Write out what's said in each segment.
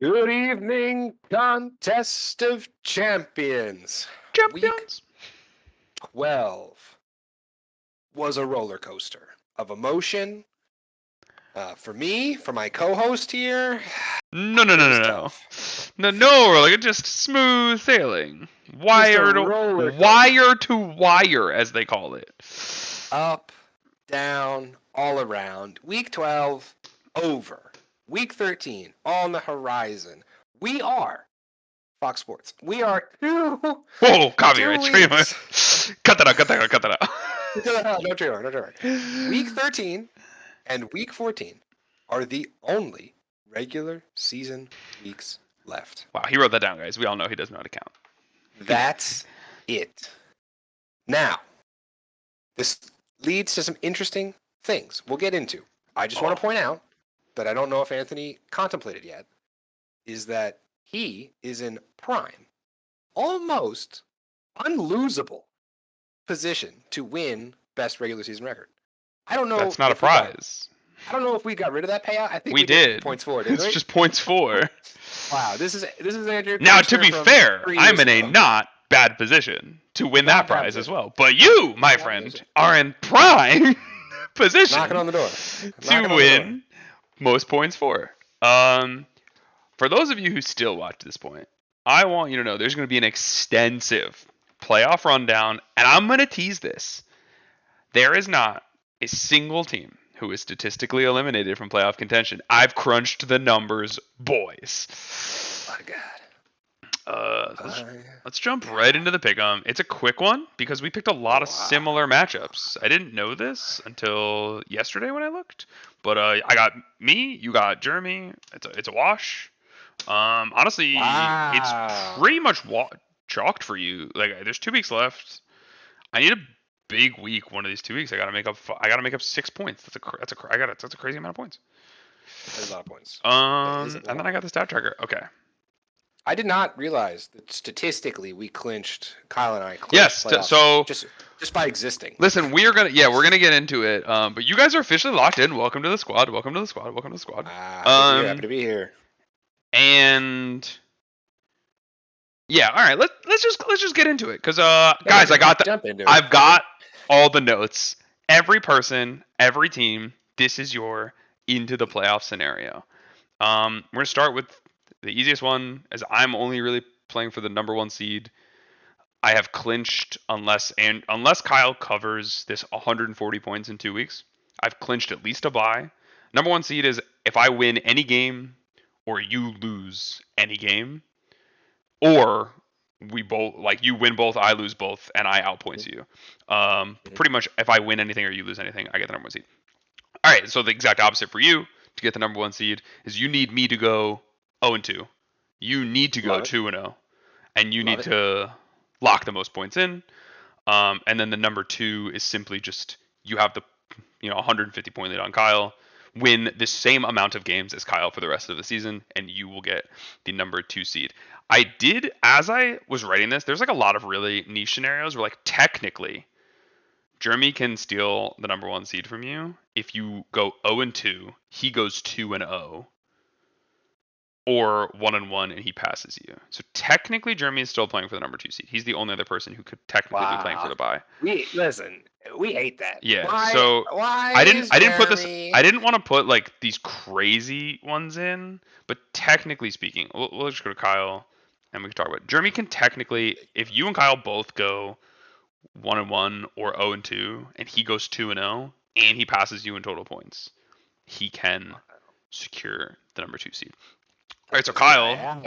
Good evening, Contest of Champions. Week Champions. 12 was a roller coaster of emotion. For me, for my co-host here, No, it was tough. like just smooth sailing, Just a wire to roller coaster. wire to wire, as they call it. Up, down, all around. Week 12, over. Week 13, on the horizon. We are Fox Sports. We are Whoa, copyright, trademark. weeks. Cut that out. Cut that out. Cut that out. No trademark, no trademark. Week 13 and week 14 are the only regular season weeks left. Wow, he wrote that down, guys. We all know he doesn't know how to count. That's it. Now, this leads to some interesting things we'll get into. I just want to point out that I don't know if Anthony contemplated yet, is that he is in prime, almost unlosable position to win best regular season record. I don't know. That's not a prize. I don't know if we got rid of that payout. I think We did. Points for it. It's just points for. Wow, this is Andrew. Now, to be fair, I'm in a not bad position to win that prize as well. But you, my friend, are in prime position knocking on the door to win most points for. For those of you who still watch this point, I want you to know there's going to be an extensive playoff rundown, and I'm going to tease this. There is not a single team who is statistically eliminated from playoff contention. I've crunched the numbers, boys. My God. Let's jump right into the pick'em. It's a quick one because we picked a lot of similar matchups. I didn't know this until yesterday when I looked, but I got me, you got Jeremy. It's a wash. Honestly, it's pretty much chalked for you. Like, there's 2 weeks left. I need a big week. One of these 2 weeks, I gotta make up 6 points. That's a crazy amount of points. That's a lot of points. And then I got the stat tracker. Okay. I did not realize that statistically we clinched. Kyle and I clinched. Yes. So just by existing. Listen, we're gonna get into it. But you guys are officially locked in. Welcome to the squad. Welcome to the squad. Happy to be here. And yeah, all right. Let's just get into it, because guys, I've got all the notes. Every person, every team. This is your into the playoff scenario. We're gonna start with the easiest one, as I'm only really playing for the number 1 seed. I have clinched unless Kyle covers this 140 points in 2 weeks. I've clinched at least a bye. Number 1 seed is if I win any game or you lose any game, or we both, like, you win both, I lose both, and I outpoints you. Pretty much if I win anything or you lose anything, I get the number 1 seed. All right, so the exact opposite for you to get the number 1 seed is you need me to go 0-2. You need to go 2-0, and you need to lock the most points in. And then the number 2 is simply just you have the 150 point lead on Kyle, win the same amount of games as Kyle for the rest of the season, and you will get the number 2 seed. As I was writing this, there's like a lot of really niche scenarios where, like, technically Jeremy can steal the number 1 seed from you if you go 0-2, he goes 2-0. Or 1-1 and he passes you. So technically, Jeremy is still playing for the number 2 seed. He's the only other person who could technically be playing for the bye. We hate that. Yeah. Why I didn't put this. I didn't want to put like these crazy ones in, but technically speaking, we'll just go to Kyle and we can talk about it. Jeremy can technically, if you and Kyle both go 1-1 or 0-2, and he goes 2-0, and he passes you in total points, he can secure the number 2 seed. All right, so Kyle,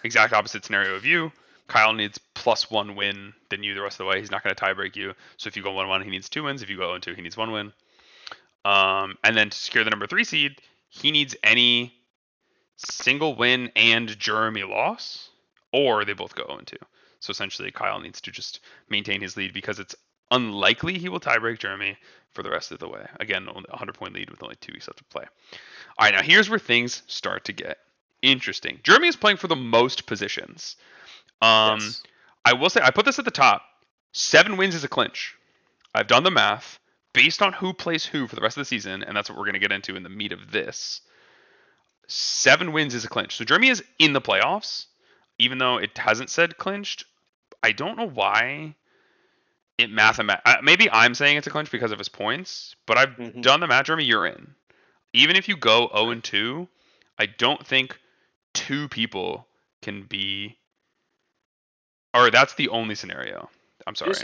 exact opposite scenario of you. Kyle needs +1 win than you the rest of the way. He's not going to tie break you. So if you go 1-1, he needs 2 wins. If you go 0-2, he needs 1 win. And then to secure the number 3 seed, he needs any single win and Jeremy loss, or they both go 0-2. So essentially, Kyle needs to just maintain his lead, because it's unlikely he will tie break Jeremy for the rest of the way. Again, only 100-point lead with only 2 weeks left to play. All right, now here's where things start to get interesting. Jeremy is playing for the most positions. Yes. I will say, I put this at the top. 7 wins is a clinch. I've done the math based on who plays who for the rest of the season, and that's what we're going to get into in the meat of this. 7 wins is a clinch. So Jeremy is in the playoffs, even though it hasn't said clinched. I don't know why it maybe I'm saying it's a clinch because of his points, but I've done the math, Jeremy, you're in. Even if you go 0-2, I don't think 2 people can be, or that's the only scenario. I'm sorry.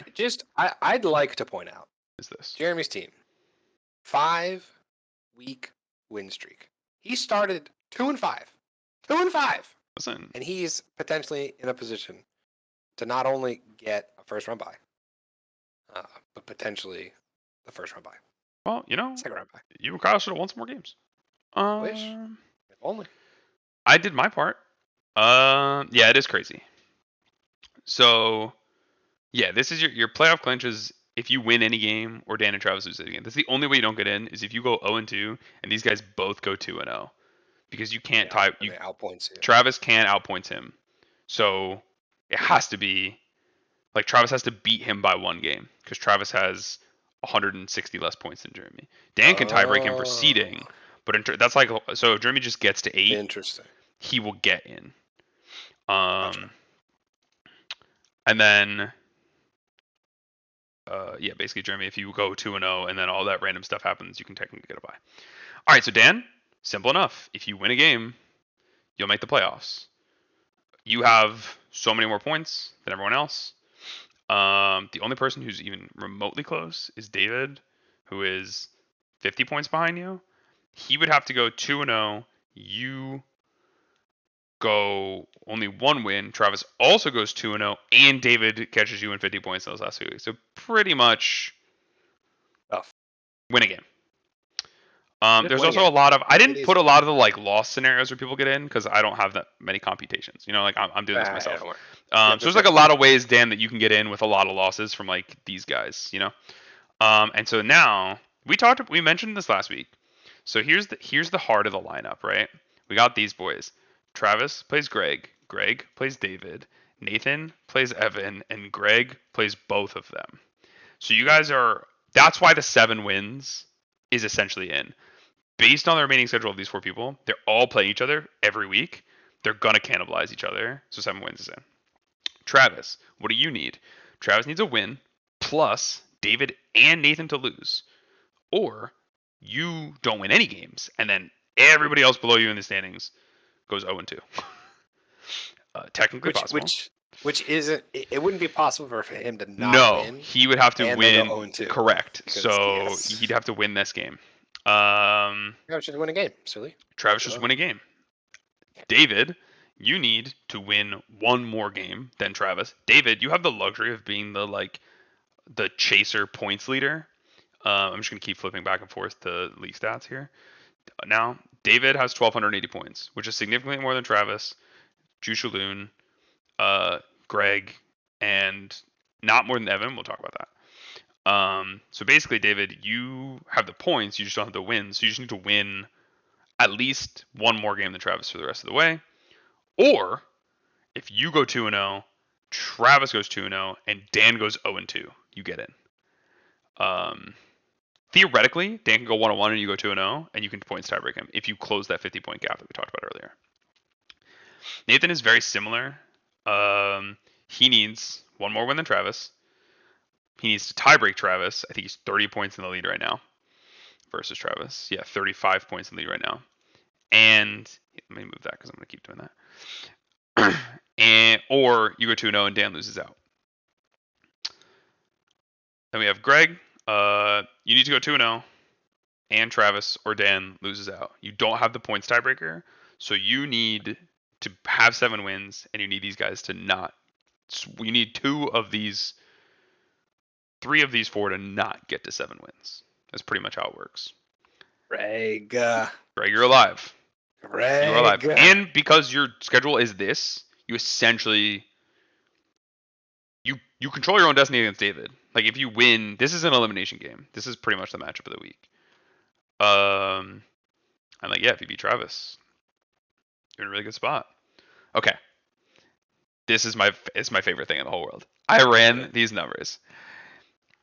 I'd like to point out Is this Jeremy's team 5-week win streak? He started 2-5, 2-5. Listen, and he's potentially in a position to not only get a first round bye, but potentially the first round bye. Well, second round bye. You and Kyle should have won some more games. Wish, if only. I did my part. Yeah, it is crazy. So, yeah, this is your playoff clinches. If you win any game or Dan and Travis lose any game, that's the only way you don't get in. Is if you go 0-2 and these guys both go 2-0, because you can't tie. Outpoints you. Travis can outpoints him, so it has to be like Travis has to beat him by 1 game because Travis has 160 less points than Jeremy. Dan can tiebreak him for seeding, but that's like, so if Jeremy just gets to 8, interesting, he will get in. Gotcha. And then, yeah, basically Jeremy, if you go 2-0 and then all that random stuff happens, you can technically get a bye. All right, so Dan, simple enough. If you win a game, you'll make the playoffs. You have so many more points than everyone else. The only person who's even remotely close is David, who is 50 points behind you. He would have to go 2-0. You go only 1 win. Travis also goes 2-0, and David catches you in 50 points in those last 2 weeks. So pretty much win a game. There's also a lot of, I didn't put a lot of the like loss scenarios where people get in because I don't have that many computations. Like I'm doing this myself. So there's like a lot of ways, Dan, that you can get in with a lot of losses from like these guys. And so now we mentioned this last week. So here's the heart of the lineup, right? We got these boys. Travis plays Greg. Greg plays David. Nathan plays Evan, and Greg plays both of them. So you guys that's why the 7 wins is essentially in. Based on the remaining schedule of these 4 people, they're all playing each other every week. They're going to cannibalize each other. So 7 wins is in. Travis, what do you need? Travis needs a win plus David and Nathan to lose. Or you don't win any games, and then everybody else below you in the standings goes 0-2. Technically possible. Which isn't, it wouldn't be possible for him to not win. No, he would have to win. 0-2. Correct. So he'd have to win this game. Travis should win a game, silly. Travis should win a game. David, you need to win 1 more game than Travis. David, you have the luxury of being the chaser points leader. I'm just gonna keep flipping back and forth the league stats here. Now, David has 1,280 points, which is significantly more than Travis, Jushaloon, Greg, and not more than Evan. We'll talk about that. So basically, David, you have the points, you just don't have the wins. So you just need to win at least 1 more game than Travis for the rest of the way. Or if you go 2-0, Travis goes 2-0, and Dan goes 0-2, you get in. Theoretically, Dan can go 1-1 and you go 2-0, and you can points tiebreak him if you close that 50-point gap that we talked about earlier. Nathan is very similar. He needs 1 more win than Travis. He needs to tiebreak Travis. I think he's 30 points in the lead right now versus Travis. Yeah, 35 points in the lead right now. And let me move that because I'm going to keep doing that. Or you go 2-0 and Dan loses out. Then we have Greg. You need to go 2-0 and Travis or Dan loses out. You don't have the points tiebreaker, so you need to have 7 wins, and you need these guys to not. You need 3 of these 4 to not get to 7 wins. That's pretty much how it works. Greg, you're alive. Greg, you're alive. And because your schedule is this, you essentially you control your own destiny against David. Like if you win, this is an elimination game. This is pretty much the matchup of the week. And if you beat Travis, you're in a really good spot. Okay. This is my favorite thing in the whole world. I ran these numbers.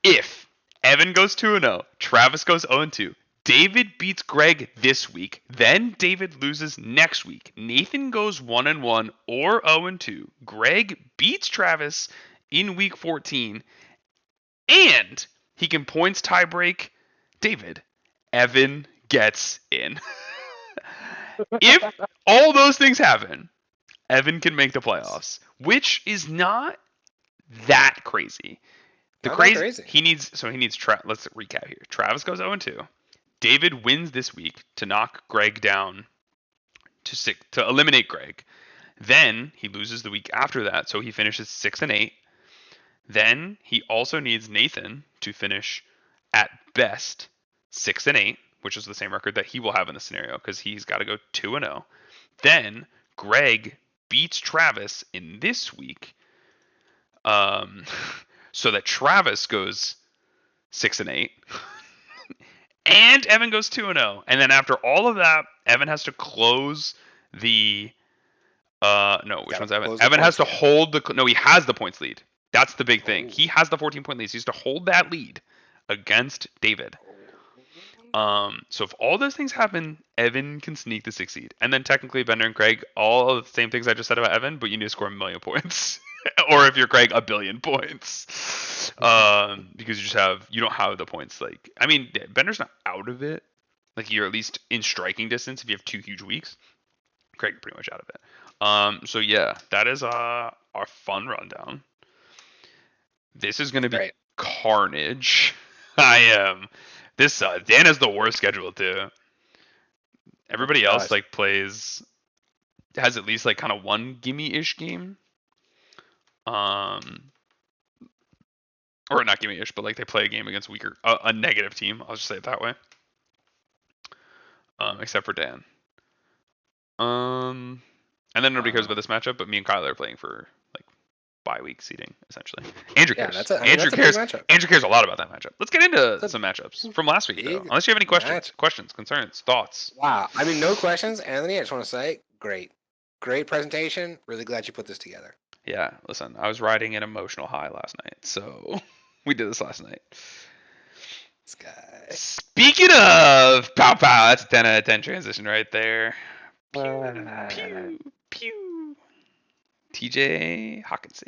If Evan goes 2-0, Travis goes 0-2, David beats Greg this week. Then David loses next week. Nathan goes 1-1 or 0-2. Greg beats Travis in week 14. And he can points tiebreak David. Evan gets in. If all those things happen, Evan can make the playoffs, which is not that crazy. The crazy. He needs. Let's recap here. Travis goes 0-2. David wins this week to knock Greg down to eliminate Greg. Then he loses the week after that, so he finishes 6-8. Then he also needs Nathan to finish at best 6-8, which is the same record that he will have in the scenario because he's got to go 2-0. Then Greg beats Travis in this week, so that Travis goes 6-8, and Evan goes 2-0. And then after all of that, Evan has to close the. No, which one's Evan? Evan has to hold the. No, he has the points lead. That's the big thing. He has the 14-point lead. So he has to hold that lead against David. So if all those things happen, Evan can sneak the 6th seed. And then technically Bender and Craig, all of the same things I just said about Evan, but you need to score 1,000,000 points. Or if you're Craig, 1,000,000,000 points. Because you don't have the points. Like, I mean, Bender's not out of it. Like, you're at least in striking distance if you have 2 huge weeks. Craig, you're pretty much out of it. So yeah, that is our fun rundown. This is going to be carnage. I am. This Dan has the worst schedule too. Everybody else has at least like kind of one gimme-ish game. Or not gimme-ish, but like they play a game against a negative team. I'll just say it that way. Except for Dan. And then nobody cares about this matchup, but me and Kyler are playing for like bye-week seeding, essentially. Andrew cares. Andrew cares a lot about that matchup. Let's get into some matchups from last week, though. Unless you have any questions, concerns, thoughts. Wow. I mean, no questions. Anthony, I just want to say, great presentation. Really glad you put this together. Yeah, listen, I was riding an emotional high last night, so we did this last night. This guy. Speaking of pow pow, that's a 10 out of 10 transition right there. Pew, pew, pew. TJ Hawkinson.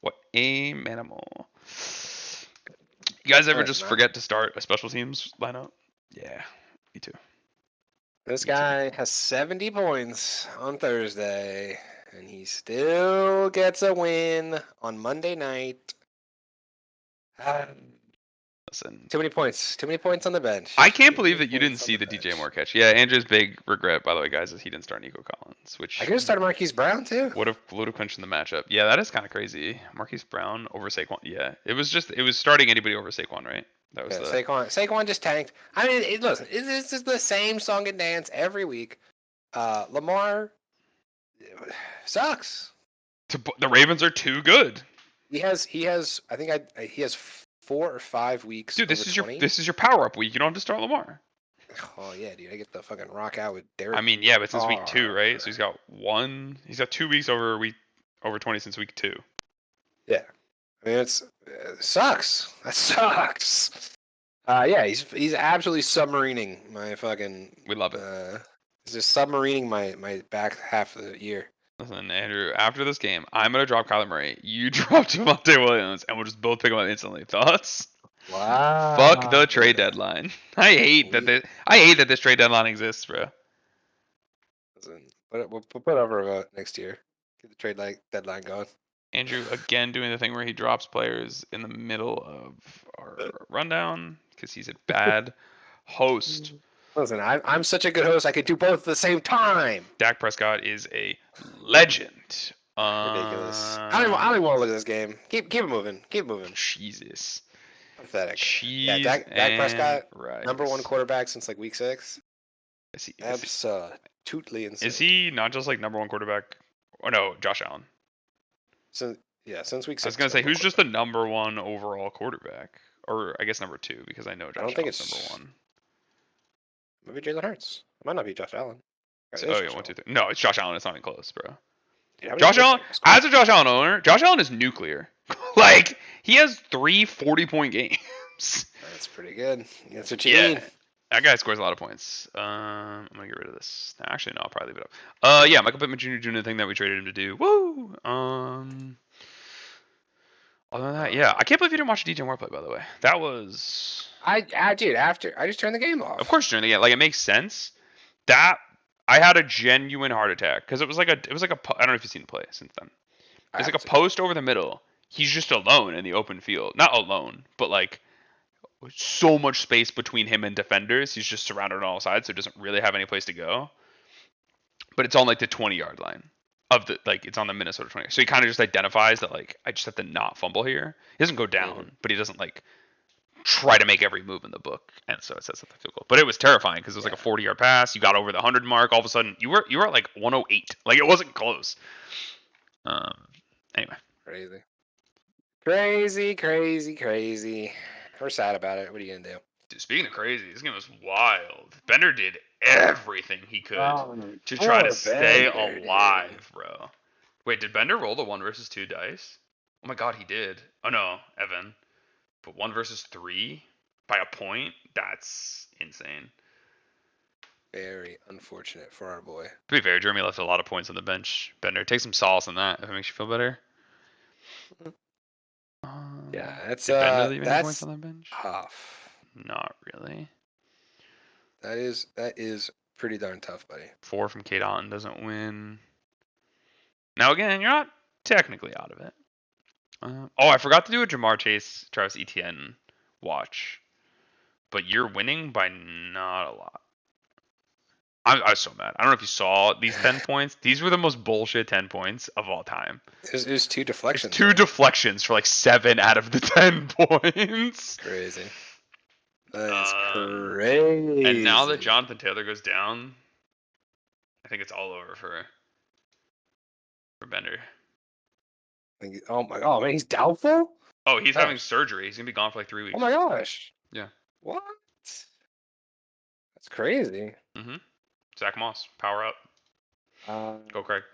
What a manimal. You guys ever just forget to start a special teams lineup? Yeah, me too. This guy has 70 points on Thursday, and he still gets a win on Monday night. Listen, too many points on the bench. I can't believe that you didn't see the DJ Moore catch. Yeah, Andrew's big regret, by the way, guys, is he didn't start Nico Collins, which I could have started Marquise Brown too. Would have clinched in the matchup. Yeah, that is kind of crazy. Marquise Brown over Saquon. Yeah, it was starting anybody over Saquon, right? That was Saquon just tanked. I mean, listen, this is the same song and dance every week. Lamar sucks. The Ravens are too good. He has 4 or 5 weeks. Dude, this is your power up week. You don't have to start Lamar. Oh yeah, dude, I get the fucking rock out with Derek. I mean, yeah, but since week 2, right? So he's got 2 weeks over 20 since week 2. Yeah, I mean it sucks. That sucks. Yeah, he's absolutely submarining my fucking. We love it. He's just submarining my back half of the year. Listen, Andrew, after this game, I'm going to drop Kyler Murray. You drop Javonte Williams, and we'll just both pick him up instantly. Thoughts? Wow. Fuck the trade deadline. I hate that this trade deadline exists, bro. Listen, we'll put over about next year. Get the trade deadline going. Andrew, again, doing the thing where he drops players in the middle of our rundown because he's a bad host. Listen, I'm such a good host. I could do both at the same time. Dak Prescott is a legend. Ridiculous. I don't even want to look at this game. Keep it moving. Jesus. Pathetic. Yeah, Dak Prescott, number 1 quarterback since like week 6. Absolutely insane. Is he not just like number 1 quarterback? Oh no, Josh Allen. Since week 6. I was gonna say who's just the number 1 overall quarterback, or I guess number 2 because I know Josh Allen's number 1. Maybe Jalen Hurts. It might not be Josh Allen. Oh yeah, 1, 2, 3. No, it's Josh Allen. It's not even close, bro. Dude, Josh Allen, as a Josh Allen owner, Josh Allen is nuclear. Like he has 3 40-point games. That's pretty good. That's what you need. That guy scores a lot of points. I'm gonna get rid of this. Actually, no, I'll probably leave it up. Yeah, Michael Pittman Jr. doing the thing that we traded him to do. Woo! Other than that, yeah, I can't believe you didn't watch DJ Moore play. By the way, that was. Dude, after I just turned the game off. Of course, during the game, like it makes sense. That I had a genuine heart attack because it was like a I don't know if you've seen him play since then. It's like a post over the middle. He's just alone in the open field. Not alone, but like so much space between him and defenders. He's just surrounded on all sides, so he doesn't really have any place to go. But it's on like the 20-yard line of the it's on the Minnesota 20. So he kind of just identifies that like I just have to not fumble here. He doesn't go down, but he doesn't like try to make every move in the book, and so it sets up the field goal. But it was terrifying because it was like a 40-yard pass. You got over the 100 mark. All of a sudden, you were at like 108. Like it wasn't close. Anyway. Crazy. We're sad about it. What are you gonna do? Dude, speaking of crazy, this game was wild. Bender did everything he could to try to stay alive, bro. Wait, did Bender roll the 1 versus 2 dice? Oh my god, he did. Oh no, Evan. But 1 versus 3 by a point? That's insane. Very unfortunate for our boy. To be fair, Jeremy left a lot of points on the bench. Bender, take some solace in that if it makes you feel better. Yeah, that's did Bender leave any points on the bench? Tough. Not really. That is pretty darn tough, buddy. 4 from Kate Otten doesn't win. Now again, you're not technically out of it. I forgot to do a Jamar Chase, Travis Etienne watch, but you're winning by not a lot. I was so mad. I don't know if you saw these 10 points. These were the most bullshit 10 points of all time. It was 2 deflections. 2 deflections for like 7 out of the 10 points. Crazy. That is crazy. And now that Jonathan Taylor goes down, I think it's all over for Bender. Oh my god, man, he's doubtful? Oh, he's having surgery. He's gonna be gone for like 3 weeks. Oh my gosh. Yeah. What? That's crazy. Zach Moss, power up. Go Craig.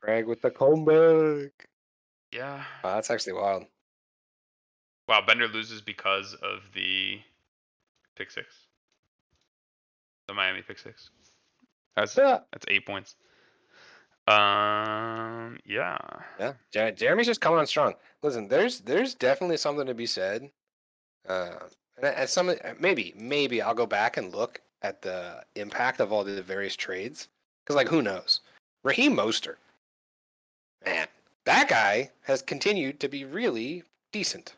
Craig with the comeback. Yeah. Wow, that's actually wild. Wow, Bender loses because of the pick 6. The Miami pick 6. That's 8 points. Yeah. Yeah. Jeremy's just coming on strong. Listen, there's definitely something to be said. And maybe I'll go back and look at the impact of all the various trades. Because, like, who knows? Raheem Mostert. Man, that guy has continued to be really decent.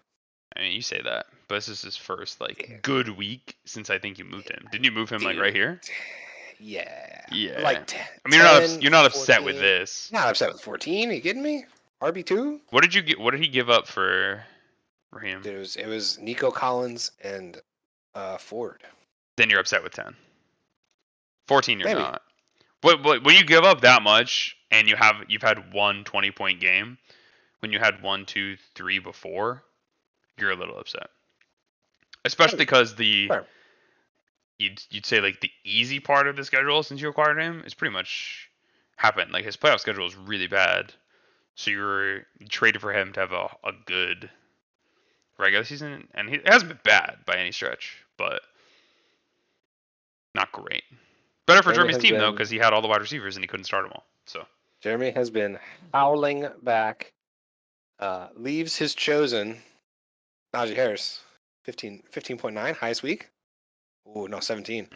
I mean, you say that, but this is his first, good week since I think you moved him. Didn't you move him, right here? Yeah. Like, I mean, you're not upset 14. With this. Not upset with 14. Are you kidding me? RB2? What did you get? What did he give up for Raheem? Dude, it was Nico Collins and Ford. Then you're upset with 10. 14, you're not. But when you give up that much and you've had one 20-point game, when you had 1, 2, 3 before, you're a little upset. Especially because you'd say like the easy part of the schedule since you acquired him is pretty much happened. Like his playoff schedule is really bad, so you traded for him to have a good regular season, and it hasn't been bad by any stretch, but not great. Better for Jeremy's team though, because he had all the wide receivers and he couldn't start them all. So Jeremy has been howling back. Leaves his chosen Najee Harris, 15.9, highest week. Oh, no, 17.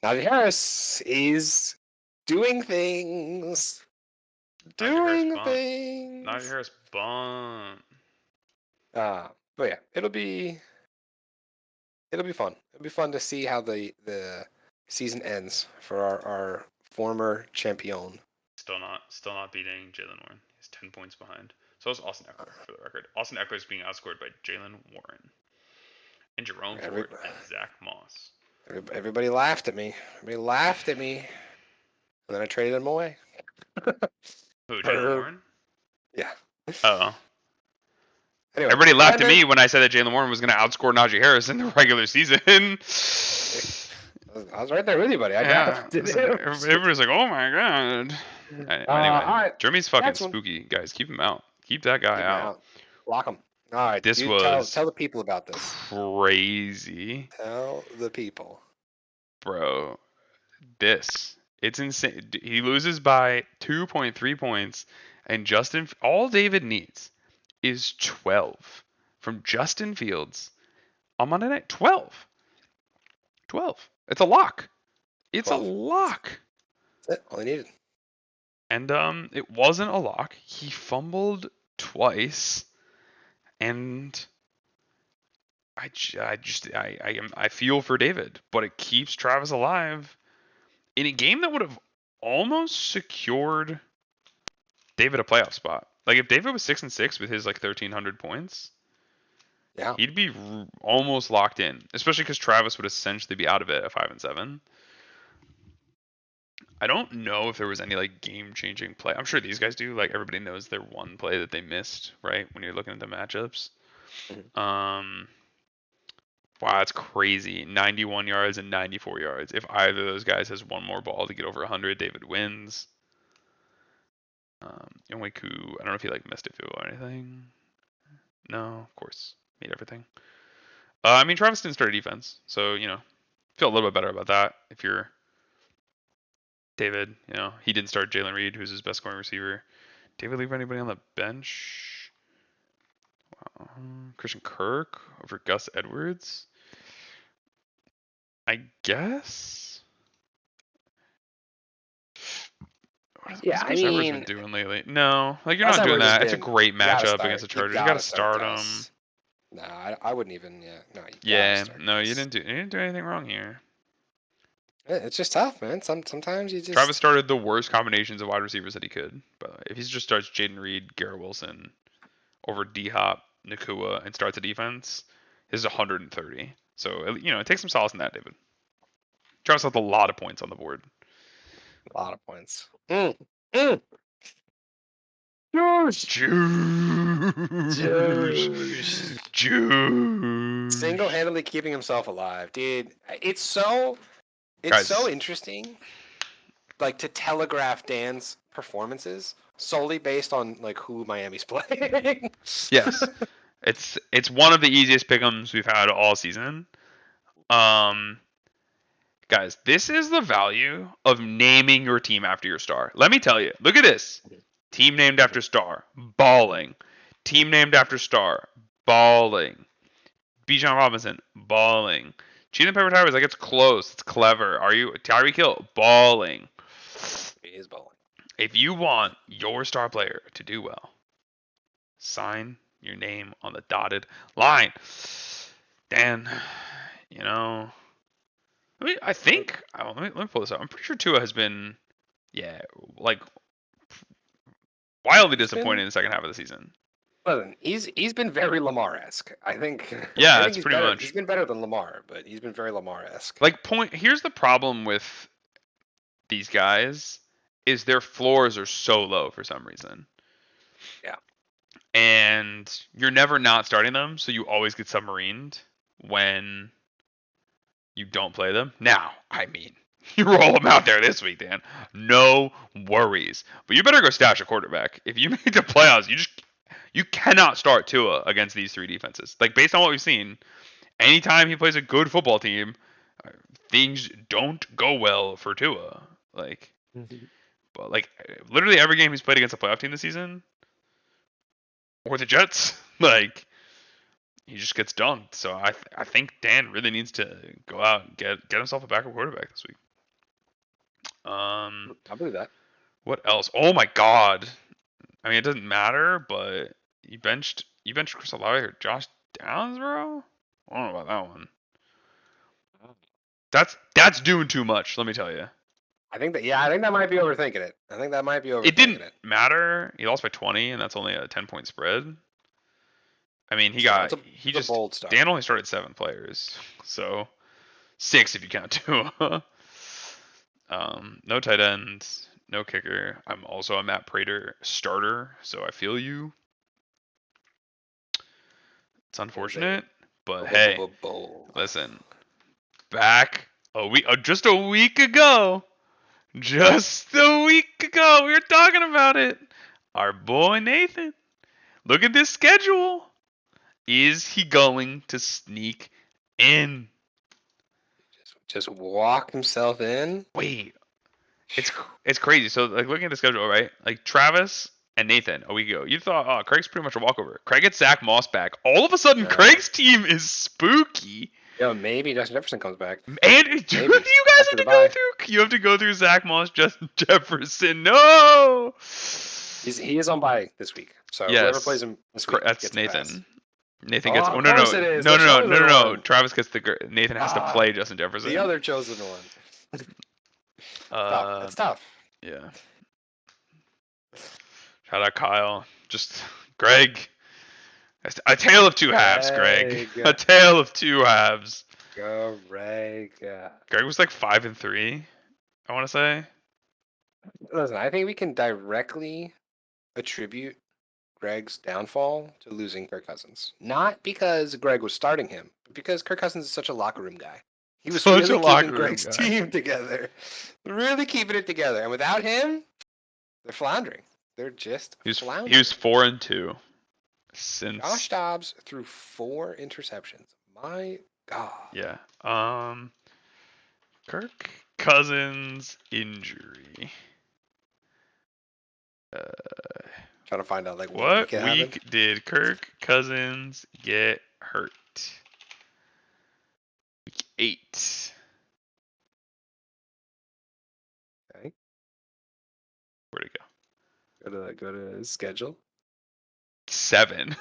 Najee Harris is doing things. Najee Harris bump. But yeah, it'll be fun. It'll be fun to see how the season ends for our former champion. Still not beating Jalen Warren. He's 10 points behind. So is Austin Eckler, for the record. Austin Eckler is being outscored by Jalen Warren and Jerome Ford and Zach Moss. Everybody laughed at me. And then I traded him away. Who, Jalen Warren? Yeah. Oh. Anyway, everybody laughed at me when I said that Jalen Warren was going to outscore Najee Harris in the regular season. I was right there with you, buddy. Everybody's like, "Oh my god!" Anyway, right. Jeremy's fucking spooky, guys. Keep him out. Keep that guy out. Lock him. All right, This you was tell the people about this. Crazy. Tell the people. Bro, it's insane. He loses by 2.3 points, and all David needs is 12 from Justin Fields on Monday night. 12. 12. It's a lock. It's 12. a lock. That's it. All I needed. And it wasn't a lock. He fumbled twice, and I feel for David, but it keeps Travis alive in a game that would have almost secured David a playoff spot. Like if David was 6-6 with his like 1,300 points, yeah, he'd be almost locked in. Especially because Travis would essentially be out of it at 5-7. I don't know if there was any like game-changing play. I'm sure these guys do. Like everybody knows their one play that they missed, right? When you're looking at the matchups. Mm-hmm. Wow, that's crazy. 91 yards and 94 yards. If either of those guys has one more ball to get over 100, David wins. Yonweku, I don't know if he like missed a field or anything. No, of course, made everything. I mean, Travis didn't start a defense, so feel a little bit better about that. If you're David, he didn't start Jalen Reed, who's his best scoring receiver. David leave anybody on the bench? Christian Kirk over Gus Edwards. I guess. Yeah, What's Edwards been doing lately? No, like you're not doing that. It's a great matchup against the Chargers. You got to start him. No, I wouldn't even. Yeah, no. You didn't do anything wrong here. It's just tough, man. Sometimes you just. Travis started the worst combinations of wide receivers that he could. By the way, if he just starts Jaden Reed, Garrett Wilson over D Hop, Nakua, and starts a defense, his is 130. So it takes some solace in that, David. Travis left a lot of points on the board. A lot of points. Juice. Single-handedly keeping himself alive, dude. It's so interesting, like to telegraph Dan's performances solely based on like who Miami's playing. Yes, it's one of the easiest pick'ems we've had all season. Guys, this is the value of naming your team after your star. Let me tell you. Look at this. Team named after star. Balling. Team named after star. Balling. Bijan Robinson. Balling. Cheese and Pepper Tires, like it's close. It's clever. Are you Tyreek Hill? Balling. He is balling. If you want your star player to do well, sign your name on the dotted line. Dan, I think. Let me pull this up. I'm pretty sure Tua has been, wildly disappointed in the second half of the season. Listen, he's been very Lamar-esque. I think. Yeah, I think that's pretty much. He's been better than Lamar, but he's been very Lamar-esque. Here's the problem with these guys is their floors are so low for some reason. Yeah. And you're never not starting them, so you always get submarined when you don't play them. Now, I mean, you roll them out there this week, Dan. No worries. But you better go stash a quarterback. If you make the playoffs, you cannot start Tua against these three defenses. Like, based on what we've seen, anytime he plays a good football team, things don't go well for Tua. But literally every game he's played against a playoff team this season, or the Jets, he just gets dunked. So I think Dan really needs to go out and get himself a backup quarterback this week. I believe that. What else? Oh my God! I mean, it doesn't matter, but you benched Chris Olave or Josh Downs, bro. I don't know about that one. That's doing too much. Let me tell you. I think that might be overthinking it. It didn't matter. He lost by 20, and that's only a 10-point spread. I mean, Dan only started 7 players, so 6 if you count 2. No tight end, no kicker. I'm also a Matt Prater starter, so I feel you. It's unfortunate, but hey, listen. Back just a week ago, we were talking about it. Our boy Nathan. Look at this schedule. Is he going to sneak in? Just walk himself in? Wait. It's crazy. So like looking at the schedule, right? Like Travis and Nathan a week ago, you thought, oh, Craig's pretty much a walkover. Craig gets Zach Moss back. All of a sudden, Craig's team is spooky. Yo, maybe Justin Jefferson comes back. And you guys have to go through. You have to go through Zach Moss, Justin Jefferson. No. He is on bye this week. So whoever plays him this week that's Nathan. Nathan gets. Oh, no. Travis gets Nathan has to play Justin Jefferson. The other chosen one. It's tough. Yeah. Shout out Kyle. Just Greg. A tale of two halves, Greg. A tale of two halves. Greg. Greg was like 5-3, I want to say. Listen, I think we can directly attribute Greg's downfall to losing Kirk Cousins. Not because Greg was starting him, but because Kirk Cousins is such a locker room guy. He was really keeping Greg's team together. Really keeping it together. And without him, they're floundering. They're just floundering. He was 4-2 since Josh Dobbs threw 4 interceptions. My God. Yeah. Kirk Cousins injury. Trying to find out like what week did Kirk Cousins get hurt? Week 8. Okay. Where'd it go? Go to his schedule. 7.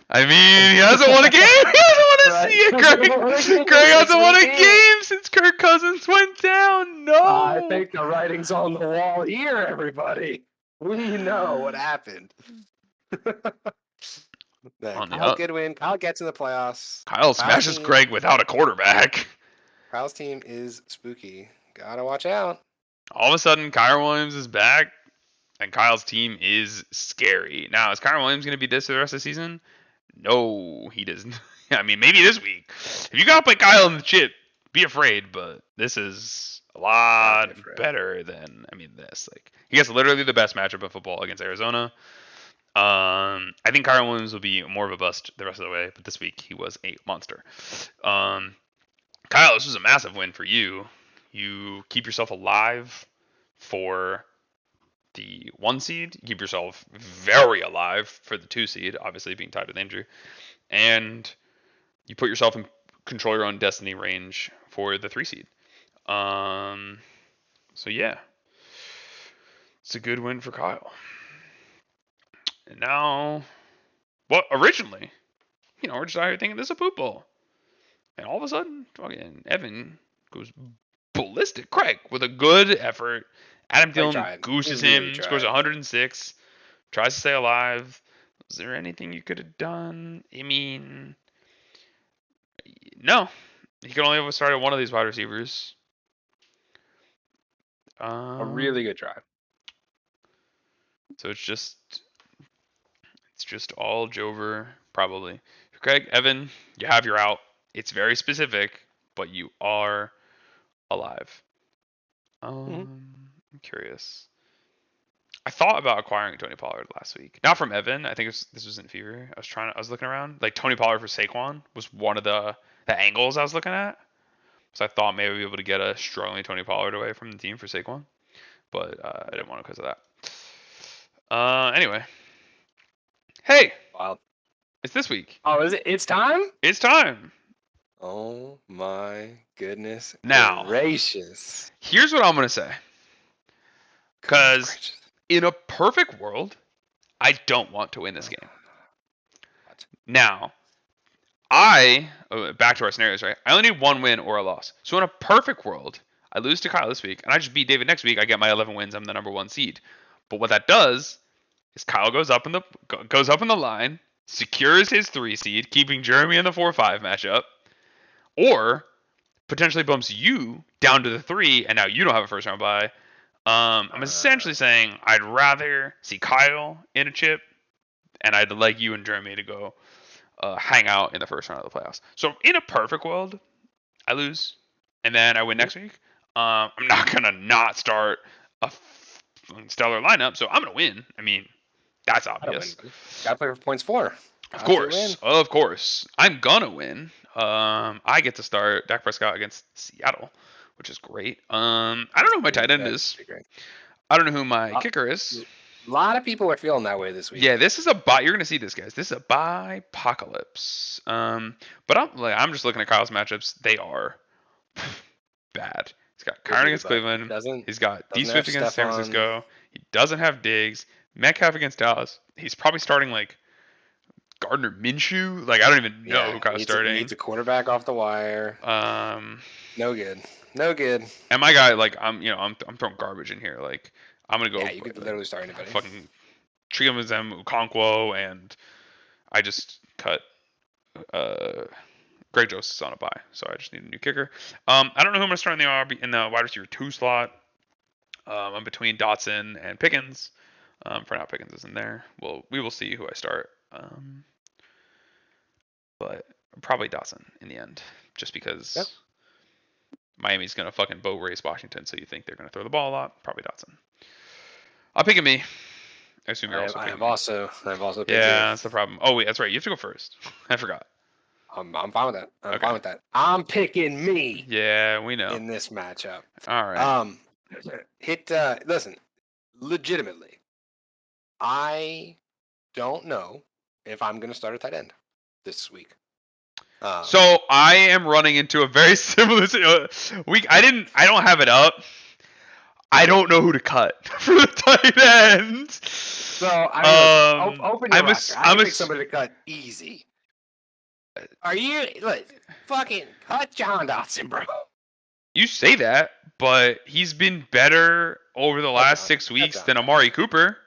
I mean, he hasn't won a game. He doesn't want to see it. Greg hasn't won a game since Kirk Cousins went down. No. I think the writing's on the wall here, everybody. We know what happened. Kyle Goodwin. Kyle gets in the playoffs. Kyle smashes Greg without a quarterback. Kyle's team is spooky. Gotta watch out. All of a sudden, Kyren Williams is back. And Kyle's team is scary. Now, is Kyren Williams going to be this for the rest of the season? No, he doesn't. I mean, maybe this week. If you got to play Kyle in the chip, be afraid. But this is a lot better than, this. Like, he gets literally the best matchup of football against Arizona. I think Kyren Williams will be more of a bust the rest of the way. But this week, he was a monster. Kyle, this was a massive win for you. You keep yourself alive for the 1 seed. You keep yourself very alive for the 2 seed, obviously being tied with injury. And you put yourself in control your own destiny range for the 3 seed. So yeah. It's a good win for Kyle. And now, originally, we're just out here thinking this is a poop bowl. And all of a sudden, fucking Evan goes ballistic. Craig with a good effort. Adam Thielen gooses him, scores 106, tries to stay alive. Was there anything you could have done? I mean, no. He could only have started one of these wide receivers. A really good drive. So it's just all Jover, probably. Craig, Evan, you have your out. It's very specific, but you are alive. I'm curious. I thought about acquiring Tony Pollard last week. Not from Evan. I think this was in Fever. I was looking around. Like Tony Pollard for Saquon was one of the angles I was looking at. So I thought maybe we'd be able to get a strongly Tony Pollard away from the team for Saquon. But I didn't want it because of that. Anyway. Hey. Wild. It's this week. Oh, is it? It's time? It's time. Oh my goodness. Now. Gracious. Here's what I'm going to say. Because in a perfect world, I don't want to win this game. Now, back to our scenarios, right? I only need 1 win or a loss. So in a perfect world, I lose to Kyle this week, and I just beat David next week. I get my 11 wins. I'm the number 1 seed. But what that does is Kyle goes up in the line, secures his 3 seed, keeping Jeremy in the 4-5 matchup, or potentially bumps you down to the 3, and now you don't have a first round bye. I'm essentially saying I'd rather see Kyle in a chip, and I'd like you and Jeremy to go hang out in the first round of the playoffs. So in a perfect world, I lose, and then I win next week. I'm not going to not start a stellar lineup, so I'm going to win. I mean, that's obvious. Got to play for points 4. Of course. I'm gonna win. I get to start Dak Prescott against Seattle, which is great. I don't know who my tight end is. I don't know who my kicker is. A lot of people are feeling that way this week. Yeah, this is a bye. You're gonna see this, guys. This is a bye-apocalypse. But I'm just looking at Kyle's matchups. They are bad. He's got Kyron against Cleveland. He's got D Swift against San Francisco. He doesn't have Diggs. Metcalf against Dallas. He's probably starting like Gardner Minshew. Like I don't even know who Kyle's starting. He needs a quarterback off the wire. No good. And my guy, like I'm throwing garbage in here. Like I'm gonna go. Yeah, you could literally start anybody. Fucking Triamazem Okonkwo, and I just cut Greg Joseph's on a bye, so I just need a new kicker. I don't know who I'm gonna start in the wide receiver 2 slot. I'm between Dotson and Pickens. For now, Pickens isn't there. We will see who I start. But probably Dotson in the end, just because Miami's gonna fucking boat race Washington, so you think they're gonna throw the ball a lot. Probably Dotson. I'll pick me. I assume you're also picking me. I've also picked you. That's the problem. Oh wait, that's right. You have to go first. I forgot. I'm fine with that. Fine with that. I'm picking me. Yeah, we know. In this matchup. All right. Listen, legitimately, I don't know if I'm going to start a tight end this week. So I am running into a very similar week. I don't have it up. I don't know who to cut for the tight end. So open your roster. I pick somebody to cut easy. Are you fucking cut John Dotson, bro? You say that, but he's been better over the last 6 weeks than Amari Cooper.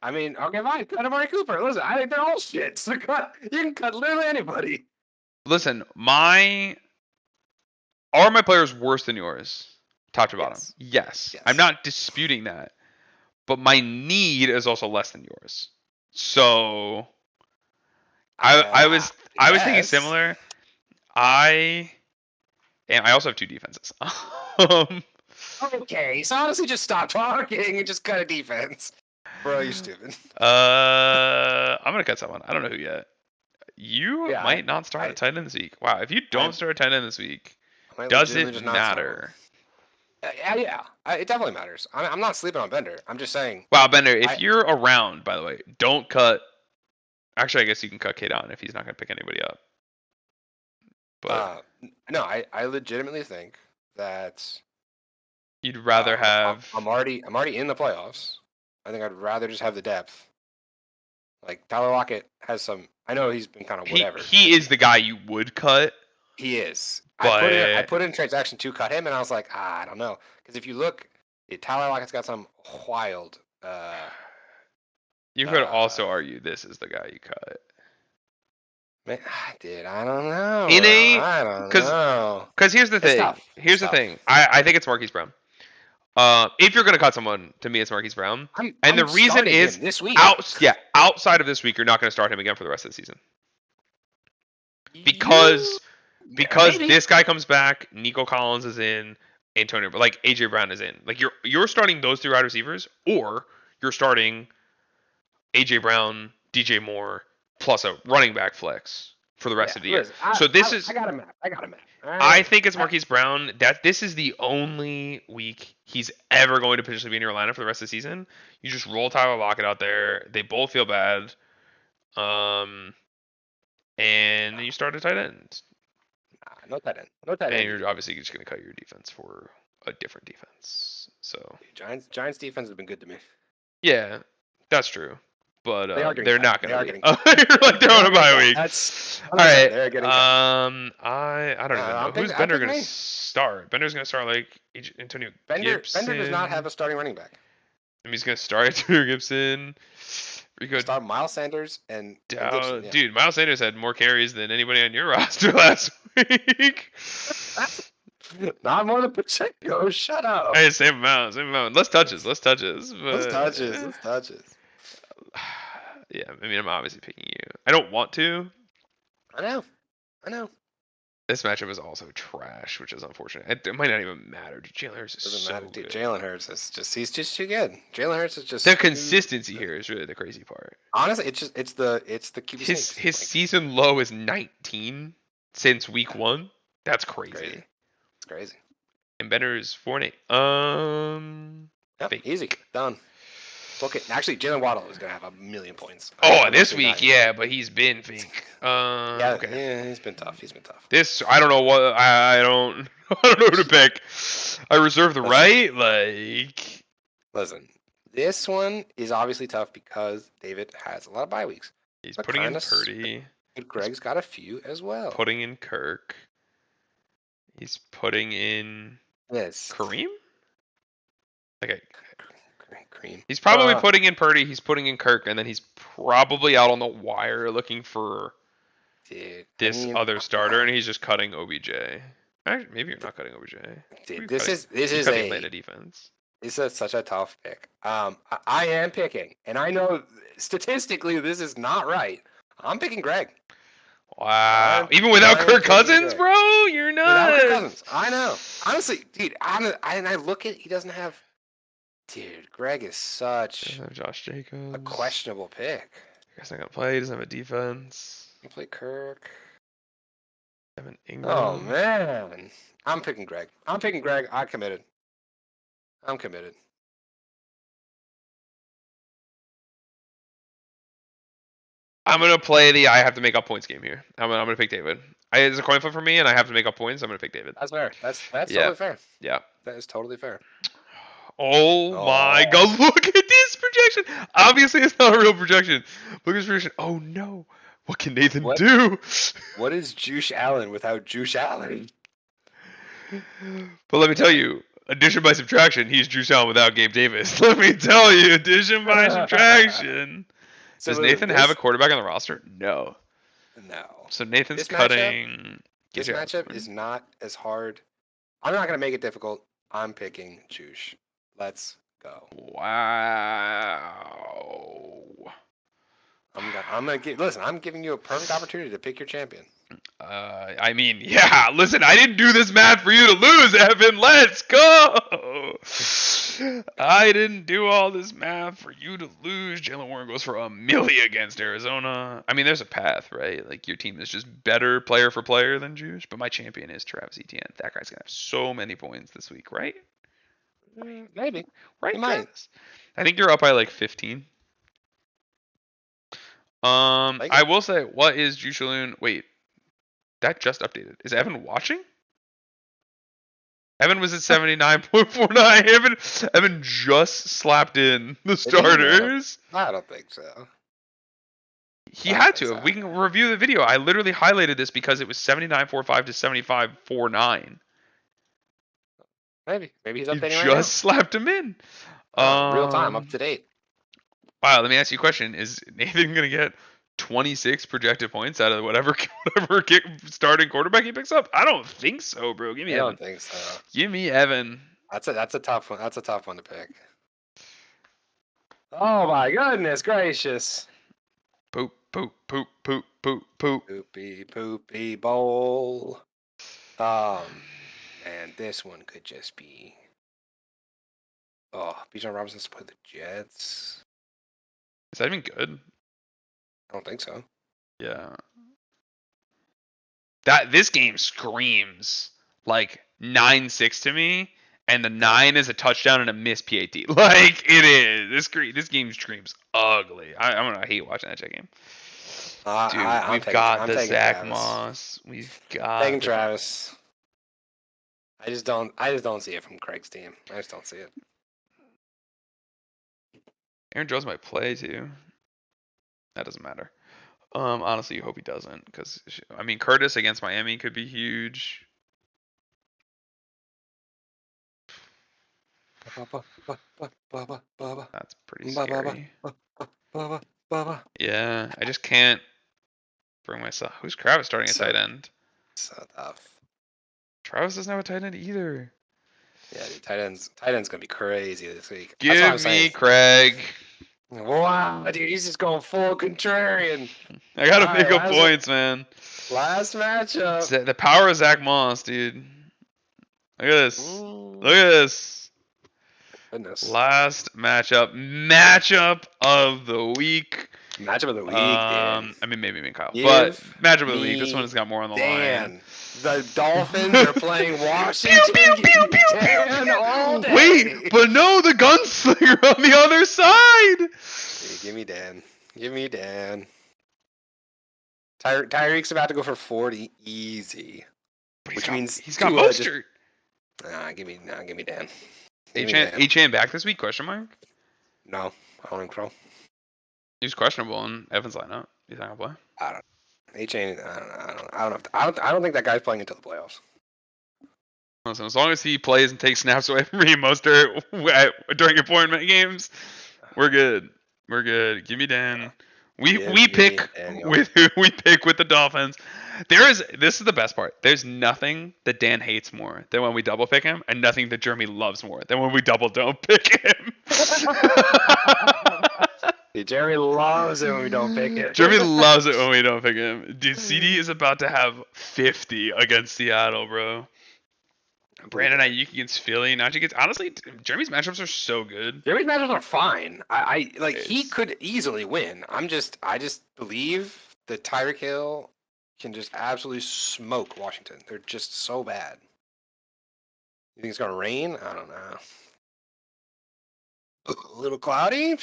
I mean, okay, fine. Cut Amari Cooper. Listen, I think they're all shit. So you can cut literally anybody. Listen, are my players worse than yours? Top to bottom. Yes. I'm not disputing that. But my need is also less than yours. So I was thinking similar. I also have 2 defenses. Okay, so honestly just stop talking and just cut a defense. Bro, you're stupid. I'm gonna cut someone. I don't know who yet. You might not start a tight end this week. Wow, if you don't start a tight end this week, does it matter? Yeah, it definitely matters. I'm not sleeping on Bender. I'm just saying. Wow, Bender, if you're around, by the way, don't cut. Actually, I guess you can cut Kate on if he's not going to pick anybody up. But no, I legitimately think that you'd rather have. I'm already in the playoffs. I think I'd rather just have the depth. Like Tyler Lockett has some. I know he's been kind of whatever. He is the guy you would cut. He is. I put in transaction to cut him, and I was like, I don't know, because if you look, Tyler Lockett's got some wild. You could also argue this is the guy you cut. Man, dude, I don't know. I don't know. Because here's the thing. Here's the thing. I think it's Marquise Brown. If you're gonna cut someone, to me it's Marquise Brown. And the reason is this week. Outside of this week, you're not gonna start him again for the rest of the season. Because this guy comes back, Nico Collins is in, Antonio, like AJ Brown is in. Like you're starting those 3 wide receivers, or you're starting AJ Brown, DJ Moore, plus a running back flex for the rest of the year. So this is. I got him. Right. I think it's Marquise Brown. This is the only week he's ever going to potentially be in your lineup for the rest of the season. You just roll Tyler Lockett out there. They both feel bad. And then you start a tight end. No tight end. And you're obviously just going to cut your defense for a different defense. So Giants defense has been good to me. Yeah, that's true. But they're not going to. They're on a bye week. All right. They're getting I don't even know. Who's Bender going to start? Bender's going to start like Antonio Gibson. Bender does not have a starting running back. And he's going to start Antonio Gibson. Start Miles Sanders and Gibson, yeah. Dude, Miles Sanders had more carries than anybody on your roster last week. Not more than Pacheco. Shut up. Hey, same amount. Less touches. Less touches. Yeah, I mean, I'm obviously picking you. I don't want to. I know. This matchup is also trash, which is unfortunate. It might not even matter. Jalen Hurts is Doesn't so matter, dude. good. Jalen Hurts he's just too good. Jalen Hurts is just the consistency here is really the crazy part. Honestly, it's the QB his sneaks. season low is 19 since week 1. That's crazy. It's crazy. And Bender is 4-8. Yep, easy done. Book it. Actually, Jalen Waddle is gonna have a million points. This week, yeah, but he's been fake. Yeah, okay. Yeah, he's been tough. This I don't know what I don't know who to pick. I reserve the right. Listen, this one is obviously tough because David has a lot of bye weeks. He's putting in Purdy. But Greg's got a few as well. Putting in Kirk. He's putting in Kareem. Cream. He's probably putting in Purdy. He's putting in Kirk, and then he's probably out on the wire looking for this other starter, and he's just cutting OBJ. Actually, maybe you're not cutting OBJ. Dude, this is a Atlanta defense. This is such a tough pick. I am picking, and I know statistically this is not right. I'm picking Greg. Wow. Even without Kirk Cousins, bro? You're nuts. Without Kirk Cousins. I know. Honestly, dude, I look at he doesn't have. Dude, Greg is such Josh Jacobs. A questionable pick. He's not gonna play. He doesn't have a defense. He play Kirk. Evan Ingram. Oh man, I'm picking Greg. I'm committed. I'm committed. I'm gonna play the I have to make up points game here. I'm gonna pick David. It's a coin flip for me, and I have to make up points. I'm gonna pick David. That's fair. That's totally fair. Yeah. That is totally fair. Oh my God! Look at this projection. Obviously, it's not a real projection. Look at this projection. Oh no! What can Nathan do? What is Juice Allen without Juice Allen? But let me tell you, addition by subtraction, he's Juice Allen without Gabe Davis. Let me tell you, addition by subtraction. Does Nathan have a quarterback on the roster? No. So Nathan's cutting. This matchup is not as hard. I'm not gonna make it difficult. I'm picking Juice. Let's go. Wow. I'm giving you a perfect opportunity to pick your champion. I mean, yeah. Listen, I didn't do this math for you to lose, Evan. Let's go. I didn't do all this math for you to lose. Jalen Warren goes for $1 million against Arizona. I mean, there's a path, right? Like your team is just better player for player than Juice, but my champion is Travis Etienne. That guy's gonna have so many points this week, right? Maybe. Right, Travis? I think you're up by like 15. I will say, what is Juice-Alun? Wait, that just updated. Is Evan watching? Evan was at 79.49. Evan just slapped in the starters. I don't think so. He had to. We can review the video. I literally highlighted this because it was 79.45 to 75.49. Maybe he's updating right now. Just slapped him in. Real time, up to date. Wow, let me ask you a question. Is Nathan going to get 26 projected points out of whatever starting quarterback he picks up? I don't think so, bro. Give me Evan. I don't think so. Give me Evan. That's a tough one. That's a tough one to pick. Oh my goodness gracious. Poop, poop, poop, poop, poop, poop. Poopy bowl. And this one could just be. Oh, Bijan Robinson's play the Jets. Is that even good? I don't think so. Yeah. This game screams like 9-6 to me, and the 9 is a touchdown and a missed PAT. Like it is. This game screams ugly. I'm gonna hate watching that Jet game. Dude, we've got the Zach Moss. We've got taking Travis. I just don't see it from Craig's team. I just don't see it. Aaron Jones might play too. That doesn't matter. Honestly, you hope he doesn't, because I mean Curtis against Miami could be huge. That's pretty scary. Yeah, I just can't bring myself. Who's Travis starting at tight end? So tough. Travis doesn't have a tight end either. Yeah, dude, tight end's gonna be crazy this week. Give me Craig. Wow, dude, he's just going full contrarian. I gotta pick up points, man. Last matchup. The power of Zach Moss, dude. Look at this. Look at this. Goodness. Last matchup. Matchup of the week. Matchup of the week, dude. I mean, maybe me and Kyle. But matchup of the week. This one has got more on the line. The Dolphins are playing Washington. Dan all day. Wait, but no, the gunslinger on the other side. Hey, give me Dan. Give me Dan. Tyreek's about to go for 40 easy. Which means he's got Mostert. Give me Dan. H-Chan back this week? Question mark? No, I don't think so. He's questionable in Evan's lineup. He's not gonna play. I don't. H-Chan. I don't think that guy's playing until the playoffs. Listen, as long as he plays and takes snaps away from Raheem Mostert during appointment games, we're good. We're good. Give me Dan. We pick with the Dolphins. This is the best part. There's nothing that Dan hates more than when we double pick him, and nothing that Jeremy loves more than when we don't pick him. Jeremy loves it when we don't pick him. Jeremy loves it when we don't pick him. Dude, CD is about to have 50 against Seattle, bro. Brandon Ayuk against Philly. Najee against... Honestly, Jeremy's matchups are so good. Jeremy's matchups are fine. He could easily win. I just believe that Tyreek Hill can just absolutely smoke Washington. They're just so bad. You think it's gonna rain? I don't know. A little cloudy? Nah,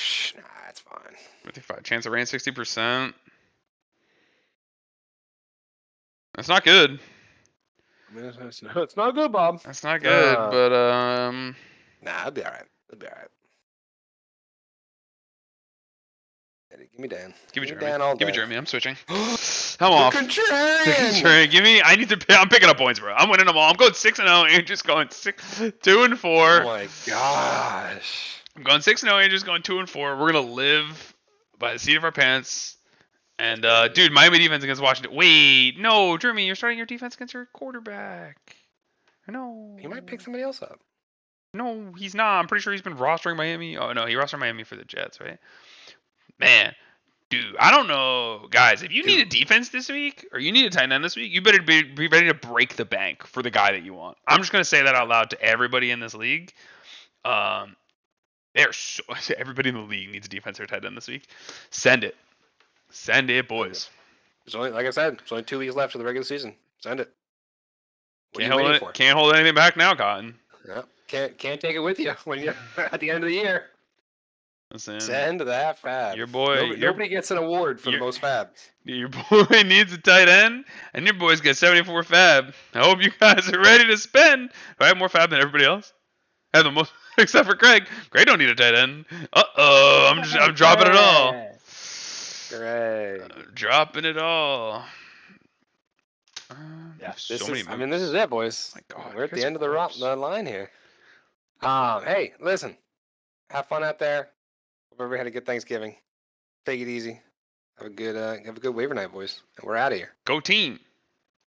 it's fine. 55 chance of rain, 60%. That's not good. It's not good, Bob. That's not good, but nah, it'll be all right. It'll be all right. Give me Dan. Give me Jeremy. Dan all day. Give me Jeremy. I'm switching. I'm off. Contrarian. Give me. I'm picking up points, bro. I'm winning them all. I'm going 6-0. Andrew's going 2-4. Oh my gosh. I'm going 6-0. Andrew's going 2-4. We're gonna live by the seat of our pants. And dude, Miami defense against Washington. Wait, no, Jeremy, you're starting your defense against your quarterback. No. He might pick somebody else up. No, he's not. I'm pretty sure he's been rostering Miami. Oh no, he rostered Miami for the Jets, right? Man, dude, I don't know, guys. If you need a defense this week or you need a tight end this week, you better be ready to break the bank for the guy that you want. I'm just gonna say that out loud to everybody in this league. Everybody in the league needs a defense or tight end this week. Send it, boys. There's only, like I said, there's only 2 weeks left of the regular season. Send it. Can't hold anything back now, Cotton. No, can't take it with you when you're at the end of the year. Listen, send that fab. Your boy. Nobody gets an award for the most fab. Your boy needs a tight end, and your boys get 74 fab. I hope you guys are ready to spend. Do I have more fab than everybody else? I have the most, except for Greg. Greg don't need a tight end. I'm dropping it all. Greg. Dropping it all. Yeah, this is it, boys. My God, we're at the end of the line here. Hey, listen. Have fun out there. Hope everybody had a good Thanksgiving. Take it easy. Have a good waiver night, boys. And we're out of here. Go team.